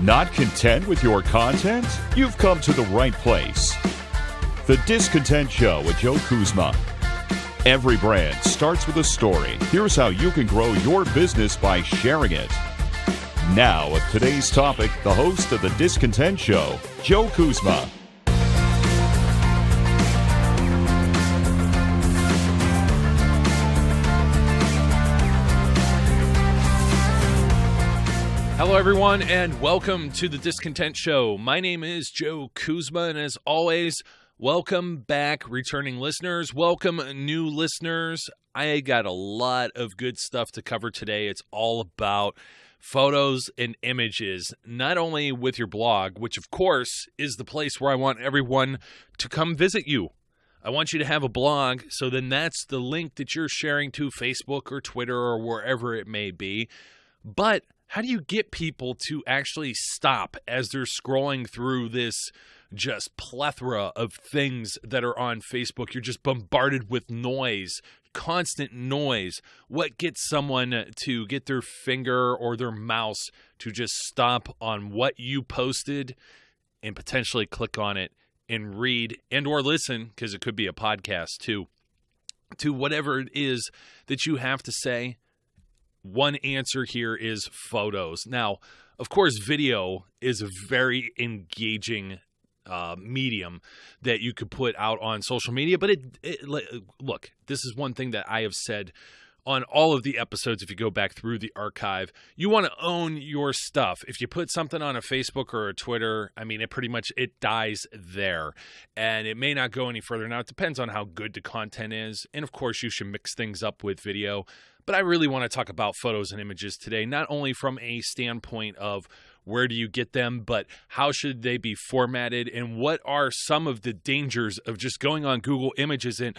Not content with your content? You've come to the right place. The Discontent Show with Joe Kuzma. Every brand starts with a story. Here's how you can grow your business by sharing it. Now, with today's topic, the host of The Discontent Show, Joe Kuzma. Hello, everyone, and welcome to The Discontent Show. My name is Joe Kuzma, and as always, welcome back, returning listeners. Welcome, new listeners. I got a lot of good stuff to cover today. It's all about photos and images, not only with your blog, which, of course, is the place where I want everyone to come visit you. I want you to have a blog, so then that's the link that you're sharing to Facebook or Twitter or wherever it may be. But how do you get people to actually stop as they're scrolling through this just plethora of things that are on Facebook? You're just bombarded with noise, constant noise. What gets someone to get their finger or their mouse to just stop on what you posted and potentially click on it and read and or listen, because it could be a podcast too, to whatever it is that you have to say? One answer here is photos. Now, of course, video is a very engaging medium that you could put out on social media. But look, this is one thing that I have said on all of the episodes. If you go back through the archive, you want to own your stuff. If you put something on a Facebook or a Twitter, I mean, it dies there, and it may not go any further. Now, it depends on how good the content is, and of course, you should mix things up with video. But I really want to talk about photos and images today, not only from a standpoint of where do you get them, but how should they be formatted, and what are some of the dangers of just going on Google Images and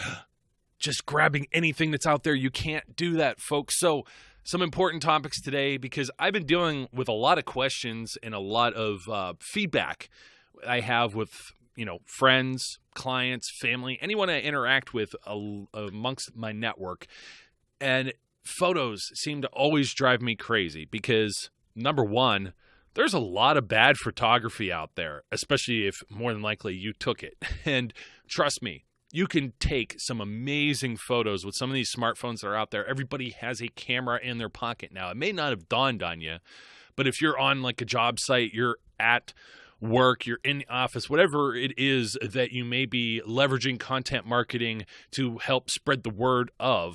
just grabbing anything that's out there. You can't do that, folks. So some important topics today, because I've been dealing with a lot of questions and a lot of feedback I have with, friends, clients, family, anyone I interact with amongst my network. And photos seem to always drive me crazy because, number one, there's a lot of bad photography out there, especially if more than likely you took it. And trust me, you can take some amazing photos with some of these smartphones that are out there. Everybody has a camera in their pocket now. It may not have dawned on you, but if you're on like a job site, you're at work, you're in the office, whatever it is that you may be leveraging content marketing to help spread the word of,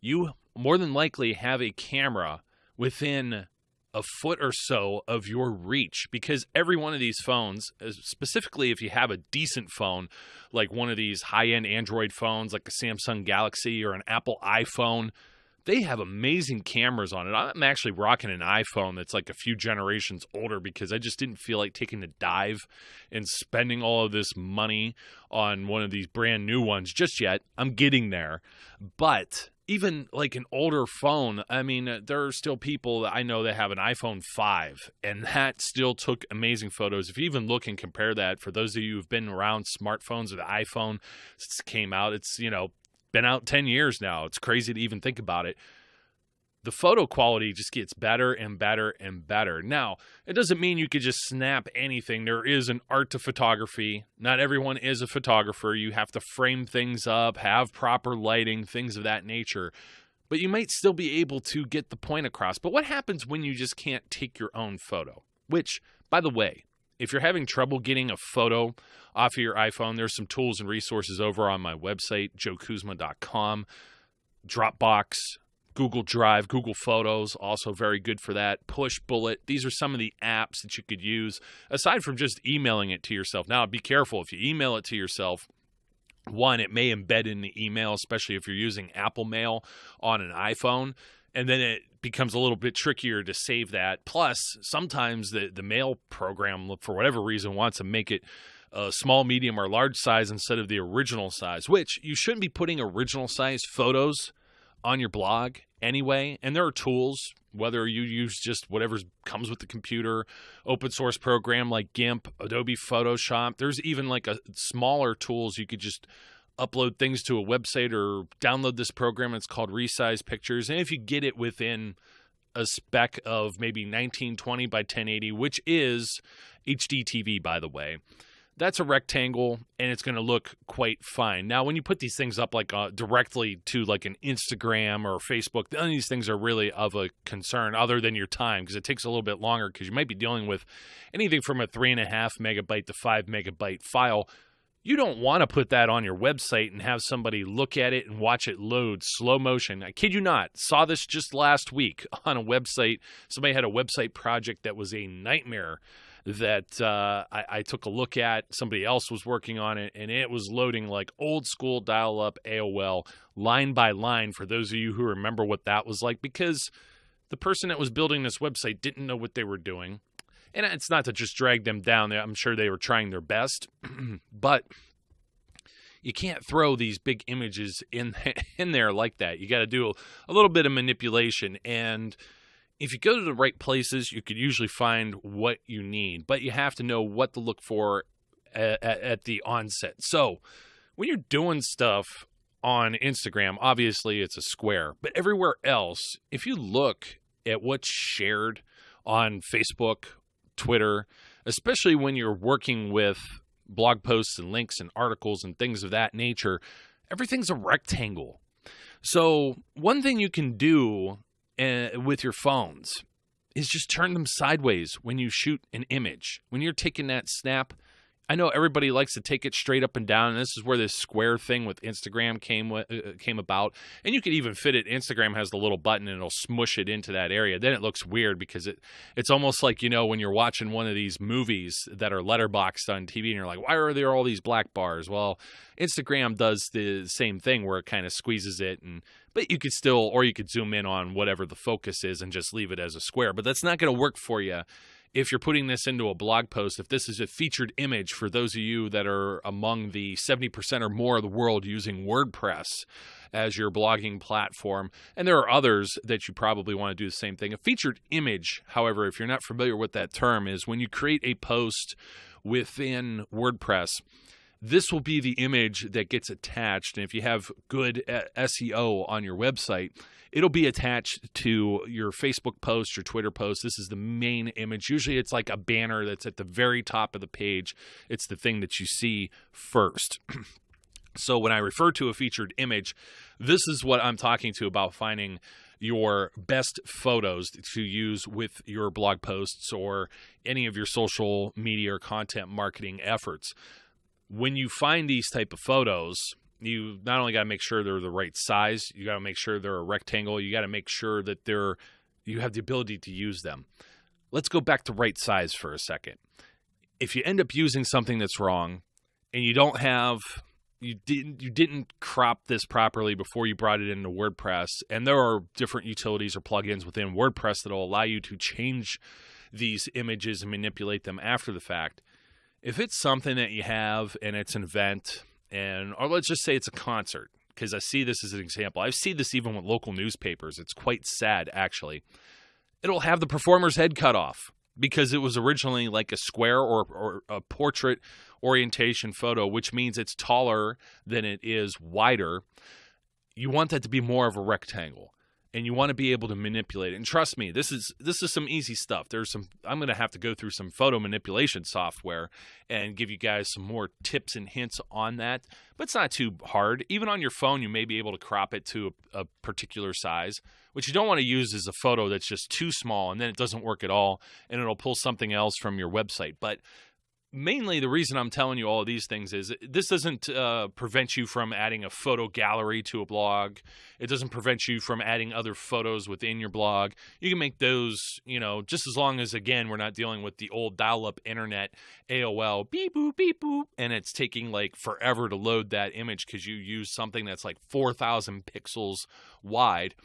you more than likely have a camera within a foot or so of your reach, because every one of these phones, specifically if you have a decent phone, like one of these high-end Android phones, like a Samsung Galaxy or an Apple iPhone, they have amazing cameras on it. I'm actually rocking an iPhone that's like a few generations older because I just didn't feel like taking a dive and spending all of this money on one of these brand new ones just yet. I'm getting there. But even like an older phone, I mean, there are still people that I know that have an iPhone 5, and that still took amazing photos. If you even look and compare that, for those of you who've been around smartphones or the iPhone since it came out, it's, been out 10 years now. It's crazy to even think about it. The photo quality just gets better and better and better. Now, it doesn't mean you could just snap anything. There is an art to photography. Not everyone is a photographer. You have to frame things up, have proper lighting, things of that nature. But you might still be able to get the point across. But what happens when you just can't take your own photo? Which, by the way, if you're having trouble getting a photo off of your iPhone, there's some tools and resources over on my website, joekuzma.com. Dropbox, Google Drive, Google Photos, also very good for that. Push Bullet. These are some of the apps that you could use, aside from just emailing it to yourself. Now, be careful. If you email it to yourself, one, it may embed in the email, especially if you're using Apple Mail on an iPhone, and then it becomes a little bit trickier to save that. Plus, sometimes the mail program, for whatever reason, wants to make it a small, medium, or large size instead of the original size, which you shouldn't be putting original size photos on your blog anyway. And there are tools, whether you use just whatever comes with the computer, open source program like GIMP, Adobe Photoshop. There's even like a smaller tools you could just upload things to a website or download this program. It's called Resize Pictures. And if you get it within a spec of maybe 1920 by 1080, which is HD TV, by the way. That's a rectangle, and it's going to look quite fine. Now, when you put these things up like directly to like an Instagram or Facebook, none of these things are really of a concern other than your time, because it takes a little bit longer, because you might be dealing with anything from a 3.5 megabyte to 5 megabyte file. You don't want to put that on your website and have somebody look at it and watch it load slow motion. I kid you not. Saw this just last week on a website. Somebody had a website project that was a nightmare that I took a look at. Somebody else was working on it, and it was loading like old school dial-up AOL line by line, for those of you who remember what that was like, because the person that was building this website didn't know what they were doing. And it's not to just drag them down. I'm sure they were trying their best, but you can't throw these big images in there like that. You got to do a little bit of manipulation, and if you go to the right places, you could usually find what you need, but you have to know what to look for at the onset. So when you're doing stuff on Instagram, obviously it's a square, but everywhere else, if you look at what's shared on Facebook, Twitter, especially when you're working with blog posts and links and articles and things of that nature, everything's a rectangle. So one thing you can do with your phones is just turn them sideways when you shoot an image. When you're taking that snap, I know everybody likes to take it straight up and down, and this is where this square thing with Instagram came about. And you could even fit it. Instagram has the little button, and it'll smush it into that area. Then it looks weird, because it's almost like, when you're watching one of these movies that are letterboxed on TV, and you're like, why are there all these black bars? Well, Instagram does the same thing, where it kind of squeezes it, but you could still, or you could zoom in on whatever the focus is and just leave it as a square. But that's not going to work for you if you're putting this into a blog post. If this is a featured image, for those of you that are among the 70% or more of the world using WordPress as your blogging platform, and there are others that you probably want to do the same thing. A featured image, however, if you're not familiar with that term, is when you create a post within WordPress, this will be the image that gets attached. And if you have good SEO on your website, it'll be attached to your Facebook post, your Twitter post. This is the main image. Usually it's like a banner that's at the very top of the page. It's the thing that you see first. So when I refer to a featured image, this is what I'm talking to about finding your best photos to use with your blog posts or any of your social media or content marketing efforts. When you find these type of photos, you not only got to make sure they're the right size, you got to make sure they're a rectangle, you got to make sure that you have the ability to use them. Let's go back to right size for a second. If you end up using something that's wrong, and you didn't crop this properly before you brought it into WordPress, and there are different utilities or plugins within WordPress that will allow you to change these images and manipulate them after the fact. If it's something that you have and it's an event, or let's just say it's a concert, because I see this as an example. I see this even with local newspapers. It's quite sad, actually. It'll have the performer's head cut off because it was originally like a square or a portrait orientation photo, which means it's taller than it is wider. You want that to be more of a rectangle. And you want to be able to manipulate it. And trust me, this is some easy stuff. I'm going to have to go through some photo manipulation software and give you guys some more tips and hints on that. But it's not too hard. Even on your phone, you may be able to crop it to a particular size. What you don't want to use is a photo that's just too small, and then it doesn't work at all, and it'll pull something else from your website. But mainly the reason I'm telling you all of these things is this doesn't prevent you from adding a photo gallery to a blog. It doesn't prevent you from adding other photos within your blog. You can make those, just as long as, again, we're not dealing with the old dial-up internet AOL beep boop, and it's taking like forever to load that image because you use something that's like 4,000 pixels wide.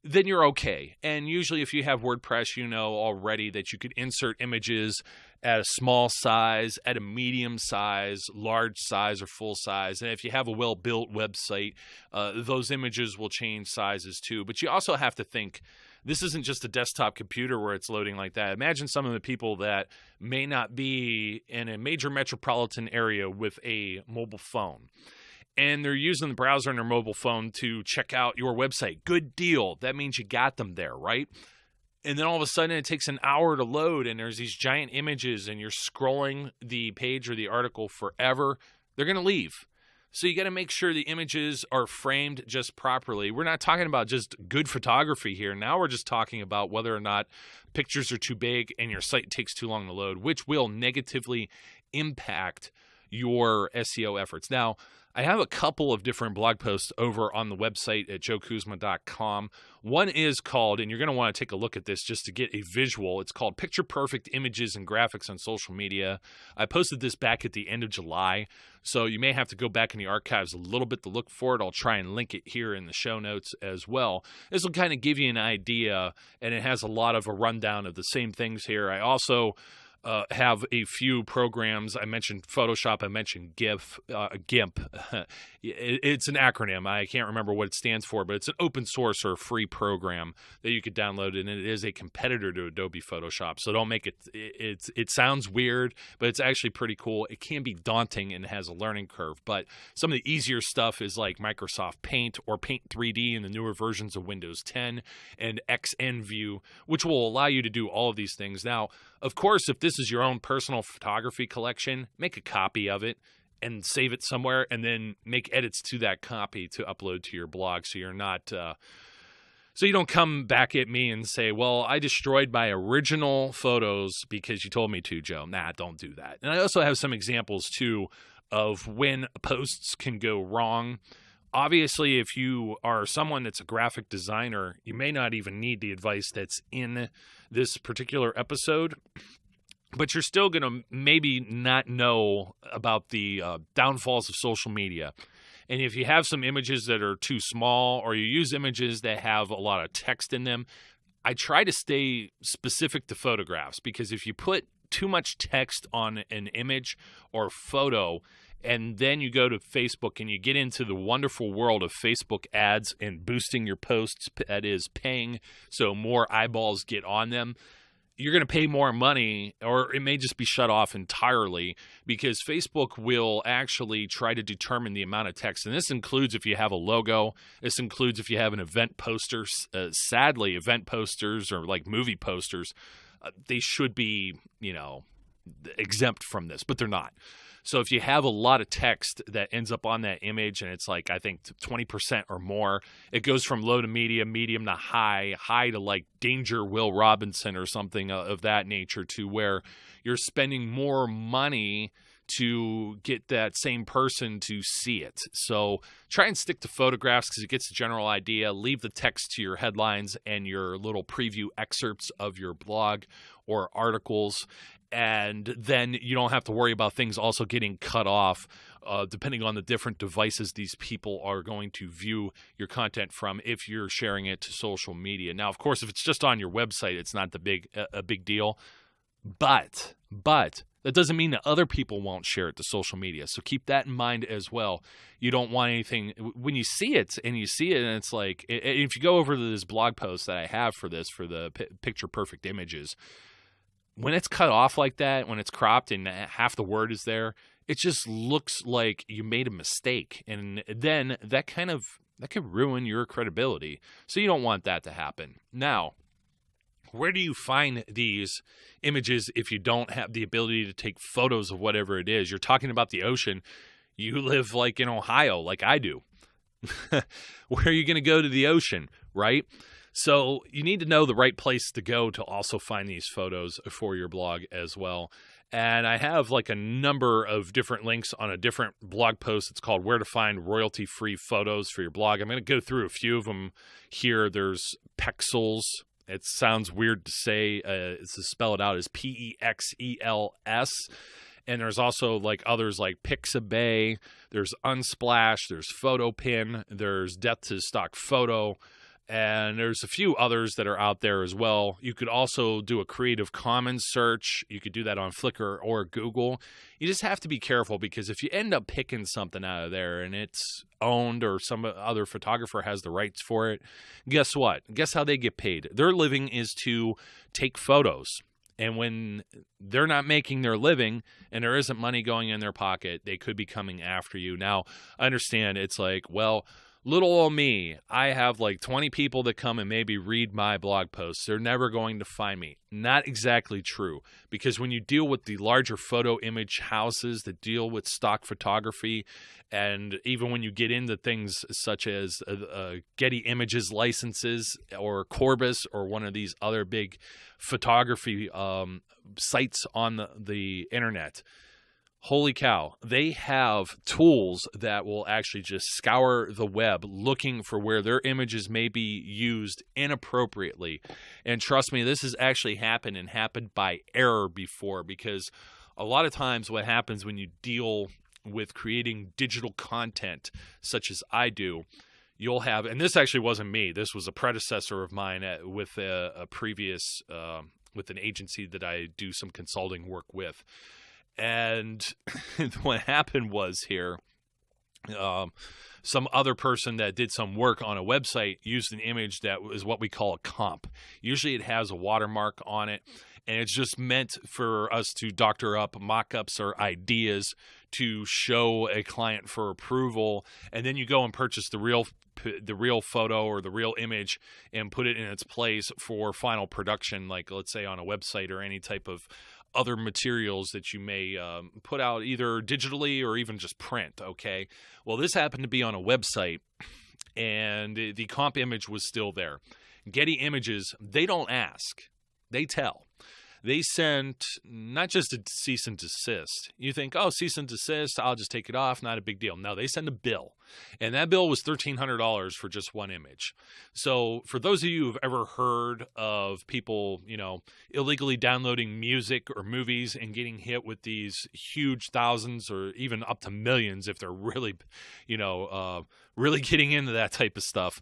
Then you're okay. And usually if you have WordPress, you know already that you could insert images at a small size, at a medium size, large size, or full size. And if you have a well-built website, those images will change sizes too. But you also have to think, this isn't just a desktop computer where it's loading like that. Imagine some of the people that may not be in a major metropolitan area with a mobile phone, and they're using the browser on their mobile phone to check out your website. Good deal. That means you got them there, right? And then all of a sudden it takes an hour to load and there's these giant images and you're scrolling the page or the article forever. They're going to leave. So you got to make sure the images are framed just properly. We're not talking about just good photography here. Now we're just talking about whether or not pictures are too big and your site takes too long to load, which will negatively impact your SEO efforts. Now, I have a couple of different blog posts over on the website at joekuzma.com. One is called, and you're going to want to take a look at this just to get a visual, it's called Picture Perfect Images and Graphics on Social Media. I posted this back at the end of July, so you may have to go back in the archives a little bit to look for it. I'll try and link it here in the show notes as well. This will kind of give you an idea, and it has a lot of a rundown of the same things here. I also have a few programs. I mentioned Photoshop. I mentioned GIMP. It's an acronym. I can't remember what it stands for, but it's an open source or free program that you could download, and it is a competitor to Adobe Photoshop. So don't make it. It sounds weird, but it's actually pretty cool. It can be daunting and has a learning curve, but some of the easier stuff is like Microsoft Paint or Paint 3D in the newer versions of Windows 10 and XNView, which will allow you to do all of these things. Now, of course, if this is your own personal photography collection, make a copy of it and save it somewhere, and then make edits to that copy to upload to your blog, so you're not so you don't come back at me and say, well, I destroyed my original photos because you told me to, Joe. Nah, don't do that. And I also have some examples too of when posts can go wrong. Obviously, if you are someone that's a graphic designer, you may not even need the advice that's in this particular episode, but you're still going to maybe not know about the downfalls of social media. And if you have some images that are too small, or you use images that have a lot of text in them, I try to stay specific to photographs, because if you put too much text on an image or photo, and then you go to Facebook and you get into the wonderful world of Facebook ads and boosting your posts, that is paying so more eyeballs get on them, you're going to pay more money, or it may just be shut off entirely, because Facebook will actually try to determine the amount of text. And this includes if you have a logo. This includes if you have an event poster. Sadly, event posters or like movie posters, they should be, exempt from this, but they're not. So if you have a lot of text that ends up on that image, and it's like, I think 20% or more, it goes from low to medium, medium to high, high to like Danger Will Robinson or something of that nature, to where you're spending more money to get that same person to see it. So try and stick to photographs because it gets the general idea. Leave the text to your headlines and your little preview excerpts of your blog or articles. And then you don't have to worry about things also getting cut off depending on the different devices these people are going to view your content from if you're sharing it to social media. Now, of course, if it's just on your website, it's not a big deal. But that doesn't mean that other people won't share it to social media. So keep that in mind as well. You don't want anything when you see it and it's like, if you go over to this blog post that I have for the picture perfect images, when it's cut off like that, when it's cropped and half the word is there, it just looks like you made a mistake. And then that could ruin your credibility. So you don't want that to happen. Now, where do you find these images if you don't have the ability to take photos of whatever it is? You're talking about the ocean. You live like in Ohio, like I do. Where are you going to go to the ocean, right? So you need to know the right place to go to also find these photos for your blog as well. And I have like a number of different links on a different blog post. It's called Where to Find Royalty-Free Photos for Your Blog. I'm going to go through a few of them here. There's Pexels. It sounds weird to say. It's to spell it out as Pexels. And there's also like others like Pixabay. There's Unsplash. There's PhotoPin. There's Death to Stock Photo. And there's a few others that are out there as well. You could also do a Creative Commons search. You could do that on Flickr or Google. You just have to be careful, because if you end up picking something out of there and it's owned or some other photographer has the rights for it, guess what? Guess how they get paid? Their living is to take photos. And when they're not making their living and there isn't money going in their pocket, they could be coming after you. Now, I understand it's like, well, Little old me, I have like 20 people that come and maybe read my blog posts. They're never going to find me. Not exactly true, because when you deal with the larger photo image houses that deal with stock photography, and even when you get into things such as Getty Images licenses or Corbis or one of these other big photography sites on the internet, holy cow, they have tools that will actually just scour the web looking for where their images may be used inappropriately. And trust me, this has actually happened and happened by error before, because a lot of times what happens when you deal with creating digital content such as I do, you'll have, and this actually wasn't me, this was a predecessor of mine with a previous, with an agency that I do some consulting work with. And what happened was here, some other person that did some work on a website used an image that was what we call a comp. Usually it has a watermark on it, and it's just meant for us to doctor up mock-ups or ideas to show a client for approval. And then you go and purchase the real photo or the real image and put it in its place for final production, like let's say on a website or any type of other materials that you may put out either digitally or even just print, okay? Well, this happened to be on a website, and the comp image was still there. Getty Images, they don't ask. They tell. They sent not just a cease and desist. You think, oh, cease and desist, I'll just take it off, not a big deal. No, they send a bill. And that bill was $1,300 for just one image. So for those of you who've ever heard of people, illegally downloading music or movies and getting hit with these huge thousands or even up to millions if they're really, really getting into that type of stuff.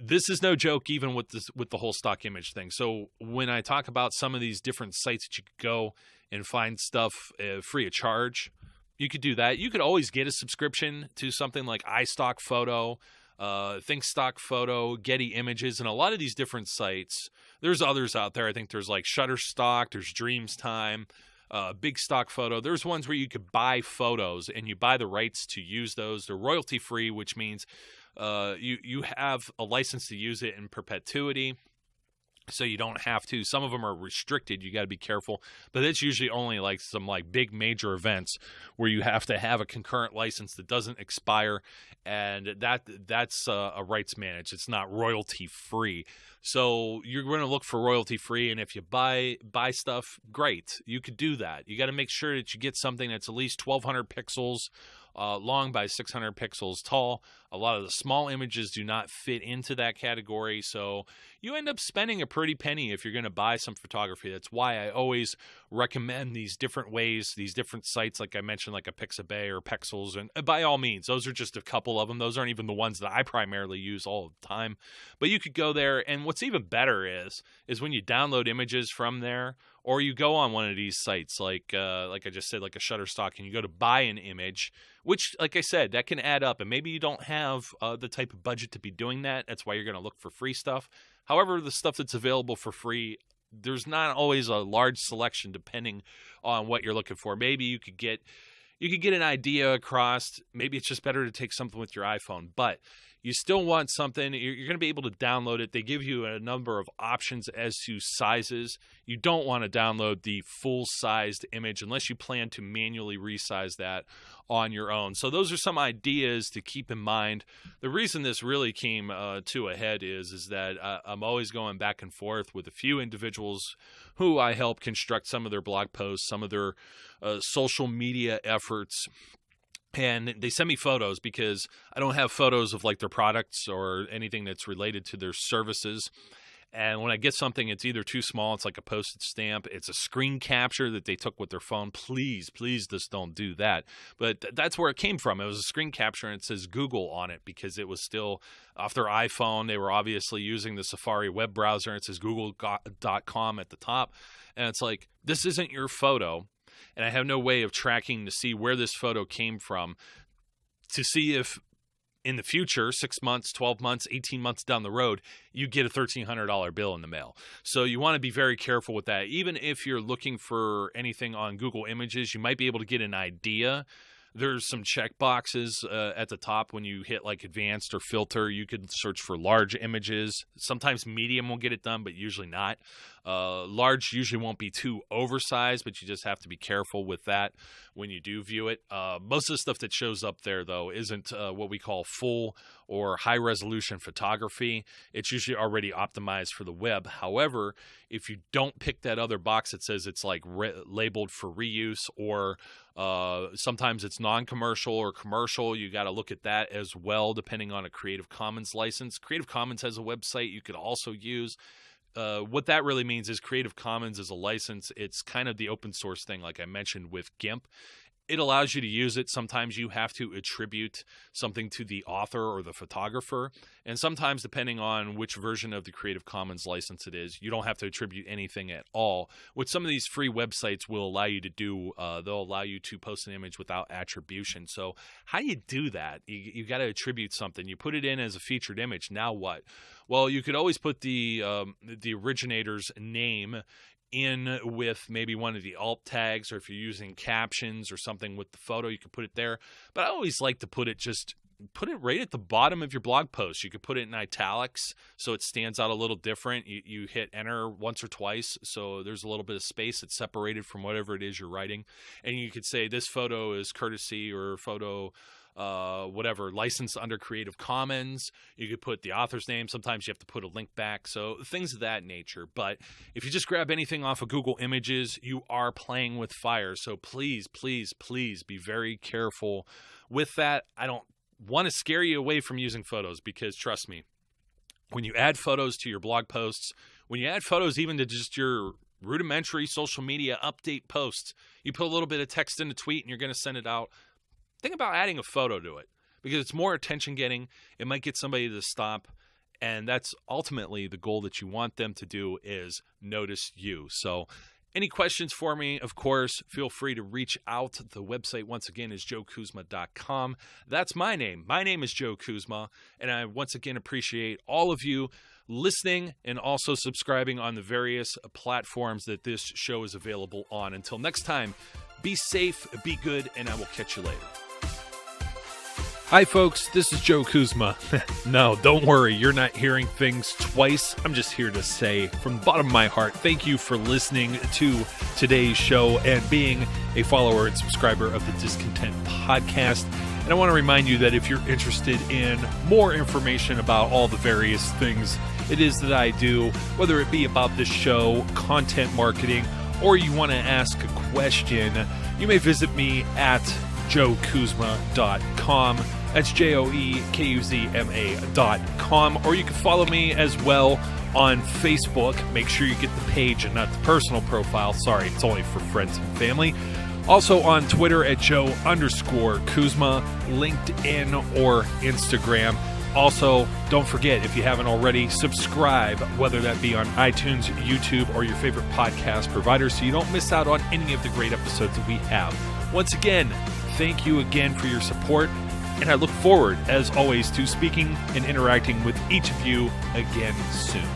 This is no joke, even with the whole stock image thing. So when I talk about some of these different sites that you could go and find stuff free of charge, you could do that. You could always get a subscription to something like iStock Photo, Think Stock Photo, Getty Images, and a lot of these different sites. There's others out there. I think there's like Shutterstock, there's Dreamstime, Big Stock Photo. There's ones where you could buy photos and you buy the rights to use those. They're royalty free, which means you have a license to use it in perpetuity, so you don't have to. Some of them are restricted. You got to be careful, but it's usually only like some like big major events where you have to have a concurrent license that doesn't expire, and that's a rights managed. It's not royalty free. So you're going to look for royalty free, and if you buy stuff, great. You could do that. You got to make sure that you get something that's at least 1,200 pixels long by 600 pixels tall. A lot of the small images do not fit into that category, so you end up spending a pretty penny if you're going to buy some photography. That's why I always recommend these different ways, these different sites, like I mentioned, like a Pixabay or Pexels, and by all means, those are just a couple of them. Those aren't even the ones that I primarily use all the time, but you could go there, and what's even better is when you download images from there, or you go on one of these sites like I just said, like a Shutterstock, and you go to buy an image, which, like I said, that can add up, and maybe you don't have the type of budget to be doing that. That's why you're going to look for free stuff. However, the stuff that's available for free, there's not always a large selection depending on what you're looking for. Maybe you could get an idea across. Maybe it's just better to take something with your iPhone, but you still want something. You're going to be able to download it. They give you a number of options as to sizes. You don't want to download the full-sized image unless you plan to manually resize that on your own. So those are some ideas to keep in mind. The reason this really came to a head is that I'm always going back and forth with a few individuals who I help construct some of their blog posts, some of their social media efforts. And they send me photos because I don't have photos of like their products or anything that's related to their services. And when I get something, it's either too small, it's like a postage stamp, it's a screen capture that they took with their phone. Please just don't do that. But that's where it came from. It was a screen capture, and it says Google on it because it was still off their iPhone. They were obviously using the Safari web browser, and it says google.com at the top. And it's like, this isn't your photo. And I have no way of tracking to see where this photo came from, to see if in the future, 6 months, 12 months, 18 months down the road, you get a $1,300 bill in the mail. So you want to be very careful with that. Even if you're looking for anything on Google Images, you might be able to get an idea. There's some check boxes at the top when you hit like advanced or filter. You could search for large images. Sometimes medium will get it done, but usually not. Large usually won't be too oversized, but you just have to be careful with that when you do view it. Most of the stuff that shows up there, though, isn't what we call full or high-resolution photography. It's usually already optimized for the web. However, if you don't pick that other box that says it's like labeled for reuse, or sometimes it's non-commercial or commercial, you got to look at that as well, depending on a Creative Commons license. Creative Commons has a website you could also use. What that really means is Creative Commons is a license. It's kind of the open source thing, like I mentioned with GIMP. It allows you to use it. Sometimes you have to attribute something to the author or the photographer. And sometimes, depending on which version of the Creative Commons license it is, you don't have to attribute anything at all. What some of these free websites will allow you to do, they'll allow you to post an image without attribution. So how do you do that? You got to attribute something. You put it in as a featured image. Now what? Well, you could always put the originator's name in with maybe one of the alt tags, or if you're using captions or something with the photo, you can put it there. But I always like to put it right at the bottom of your blog post. You could put it in italics so it stands out a little different. You hit enter once or twice, so there's a little bit of space that's separated from whatever it is you're writing. And you could say this photo is courtesy or photo whatever, licensed under Creative Commons. You could put the author's name. Sometimes you have to put a link back. So things of that nature. But if you just grab anything off of Google Images, you are playing with fire. So please, please, please be very careful with that. I don't want to scare you away from using photos, because trust me, when you add photos to your blog posts, when you add photos even to just your rudimentary social media update posts, you put a little bit of text in a tweet and you're going to send it out. Think about adding a photo to it, because it's more attention getting. It might get somebody to stop, and that's ultimately the goal that you want them to do, is notice you. So any questions for me, of course, feel free to reach out. The website, once again, is joekuzma.com. That's my name. My name is Joe Kuzma, and I once again appreciate all of you listening and also subscribing on the various platforms that this show is available on. Until next time, be safe, be good, and I will catch you later. Hi folks, this is Joe Kuzma. No, don't worry, you're not hearing things twice. I'm just here to say, from the bottom of my heart, thank you for listening to today's show and being a follower and subscriber of the Discontent Podcast. And I want to remind you that if you're interested in more information about all the various things it is that I do, whether it be about this show, content marketing, or you want to ask a question, you may visit me at joekuzma.com. That's JOEKUZMA.com. Or you can follow me as well on Facebook. Make sure you get the page and not the personal profile. Sorry, it's only for friends and family. Also on Twitter at Joe_Kuzma, LinkedIn or Instagram. Also, don't forget, if you haven't already, subscribe, whether that be on iTunes, YouTube, or your favorite podcast provider, so you don't miss out on any of the great episodes that we have. Once again, thank you again for your support, and I look forward, as always, to speaking and interacting with each of you again soon.